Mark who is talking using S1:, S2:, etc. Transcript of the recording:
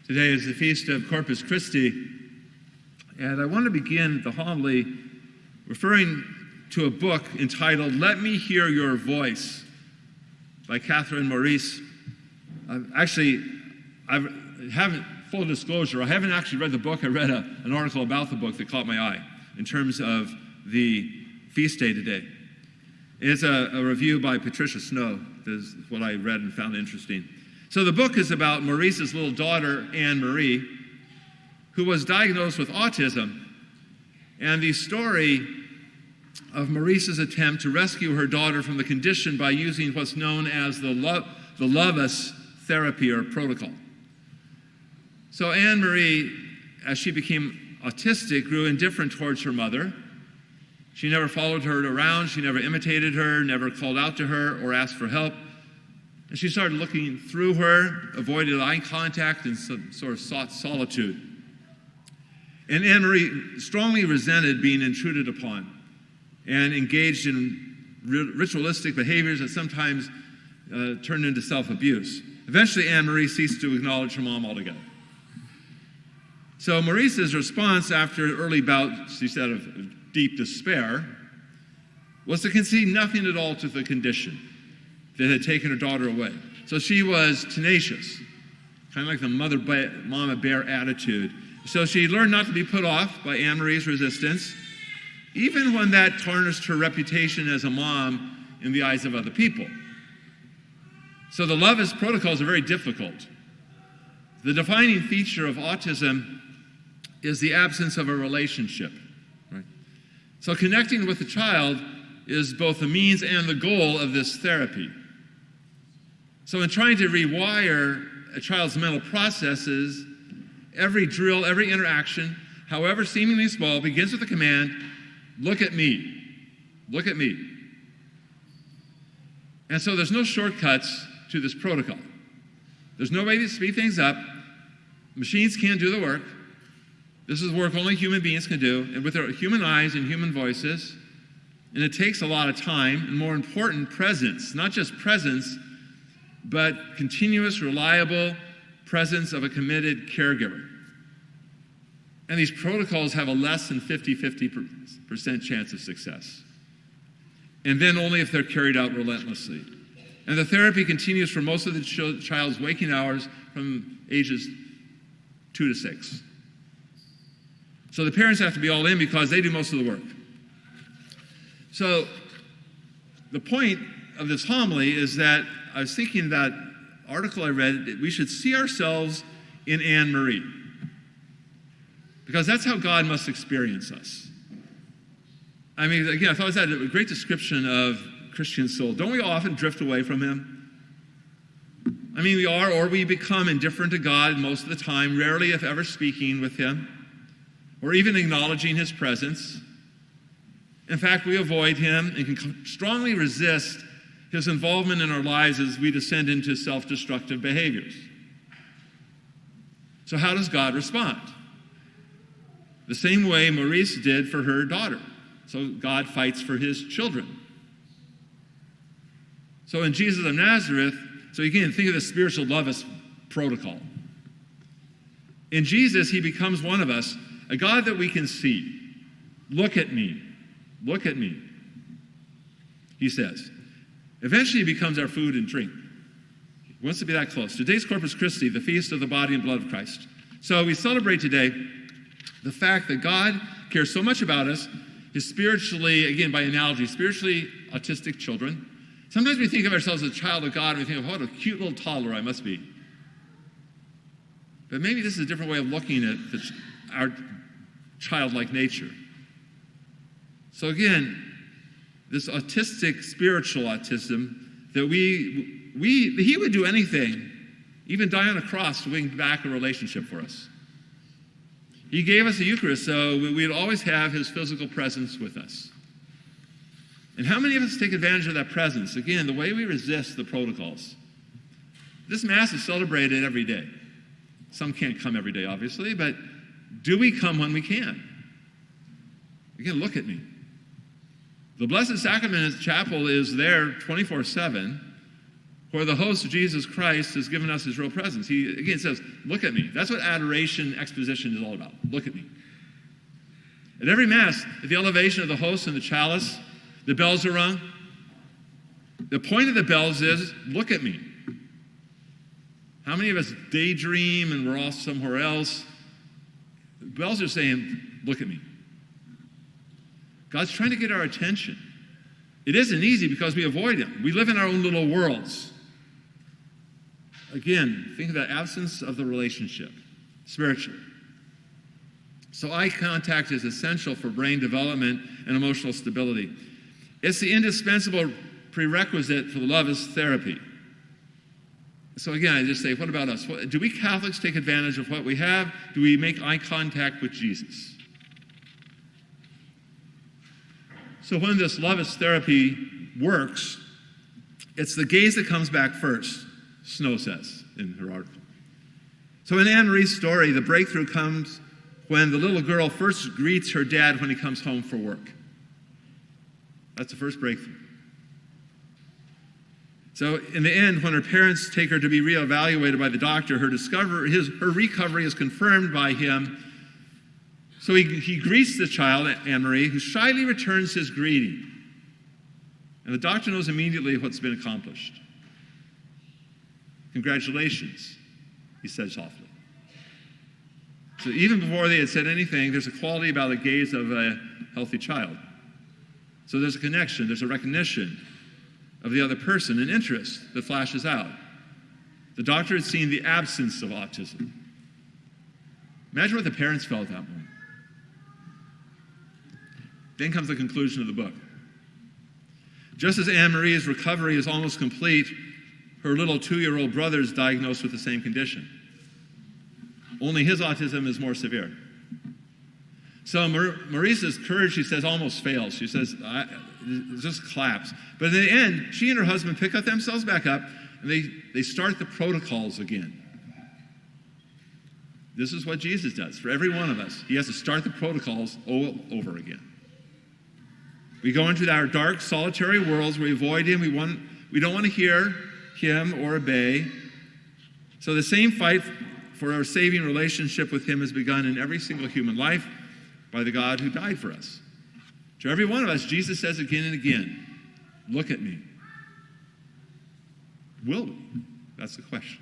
S1: Today is the feast of Corpus Christi, and I want to begin the homily referring to a book entitled Let Me Hear Your Voice by Catherine Maurice. Full disclosure, I haven't actually read the book. I read an article about the book that caught my eye in terms of the feast day today. It's a review by Patricia Snow. This is what I read and found interesting. So the book is about Maurice's little daughter, Anne Marie, who was diagnosed with autism, and the story of Maurice's attempt to rescue her daughter from the condition by using what's known as the Lovus therapy or protocol. So Anne Marie, as she became autistic, grew indifferent towards her mother. She never followed her around, she never imitated her, never called out to her or asked for help. And she started looking through her, avoided eye contact, and sort of sought solitude. And Anne Marie strongly resented being intruded upon and engaged in ritualistic behaviors that sometimes turned into self-abuse. Eventually, Anne Marie ceased to acknowledge her mom altogether. So Maurice's response after an early bout, she said, of deep despair, was to concede nothing at all to the condition that had taken her daughter away. So she was tenacious, kind of like the mama bear attitude. So she learned not to be put off by Anne Marie's resistance, even when that tarnished her reputation as a mom in the eyes of other people. So the Lovus protocols are very difficult. The defining feature of autism is the absence of a relationship. Right? So connecting with the child is both the means and the goal of this therapy. So in trying to rewire a child's mental processes, every drill, every interaction, however seemingly small, begins with the command, look at me, look at me. And so there's no shortcuts to this protocol. There's no way to speed things up. Machines can't do the work. This is work only human beings can do, and with their human eyes and human voices. And it takes a lot of time, and more important, presence. Not just presence, but continuous, reliable presence of a committed caregiver. And these protocols have a less than 50% chance of success. And then only if they're carried out relentlessly. And the therapy continues for most of the child's waking hours from ages 2 to 6. So the parents have to be all in because they do most of the work. So the point of this homily is that I was thinking that article I read, that we should see ourselves in Anne Marie. Because that's how God must experience us. I mean, again, I thought that was a great description of Christian soul. Don't we often drift away from him? I mean, we are, or we become indifferent to God most of the time, rarely if ever speaking with him, or even acknowledging his presence. In fact, we avoid him and can strongly resist his involvement in our lives as we descend into self-destructive behaviors. So how does God respond? The same way Maurice did for her daughter. So God fights for his children. So in Jesus of Nazareth, so you can think of the spiritual Lovus protocol. In Jesus, he becomes one of us, a God that we can see. Look at me. Look at me, he says. Eventually, he becomes our food and drink. He wants to be that close. Today's Corpus Christi, the feast of the body and blood of Christ. So we celebrate today the fact that God cares so much about us, his spiritually, again, by analogy, spiritually autistic children. Sometimes we think of ourselves as a child of God, and we think, oh, what a cute little toddler I must be. But maybe this is a different way of looking at our childlike nature. So again, this autistic, spiritual autism, that he would do anything, even die on a cross to win back a relationship for us. He gave us the Eucharist so we'd always have his physical presence with us. And how many of us take advantage of that presence? Again, the way we resist the protocols. This Mass is celebrated every day. Some can't come every day, obviously, but do we come when we can? Again, look at me. The Blessed Sacrament Chapel is there 24/7, where the host of Jesus Christ has given us his real presence. He, again, says, look at me. That's what adoration exposition is all about. Look at me. At every Mass, at the elevation of the host and the chalice, the bells are rung. The point of the bells is, look at me. How many of us daydream and we're off somewhere else? The bells are saying, look at me. God's trying to get our attention. It isn't easy because we avoid him. We live in our own little worlds. Again, think of the absence of the relationship, spiritually. So eye contact is essential for brain development and emotional stability. It's the indispensable prerequisite for the love as therapy. So again, I just say, what about us? Do we Catholics take advantage of what we have? Do we make eye contact with Jesus? So when this love as therapy works, it's the gaze that comes back first, Snow says in her article. So in Anne-Marie's story, the breakthrough comes when the little girl first greets her dad when he comes home for work. That's the first breakthrough. So in the end, when her parents take her to be reevaluated by the doctor, her recovery is confirmed by him. So he greets the child, Anne-Marie, who shyly returns his greeting. And the doctor knows immediately what's been accomplished. Congratulations, he said softly. So even before they had said anything, there's a quality about the gaze of a healthy child. So there's a connection, there's a recognition of the other person, an interest that flashes out. The doctor had seen the absence of autism. Imagine what the parents felt at that moment. Then comes the conclusion of the book. Just as Anne-Marie's recovery is almost complete, her little 2-year-old brother is diagnosed with the same condition. Only his autism is more severe. So Maurice's courage, she says, almost fails. She says, it just collapsed. But in the end, she and her husband pick themselves back up, and they start the protocols again. This is what Jesus does for every one of us. He has to start the protocols all over again. We go into our dark, solitary worlds. We avoid him. We don't want to hear him or obey. So the same fight for our saving relationship with him has begun in every single human life by the God who died for us. To every one of us, Jesus says again and again, look at me. Will we? That's the question.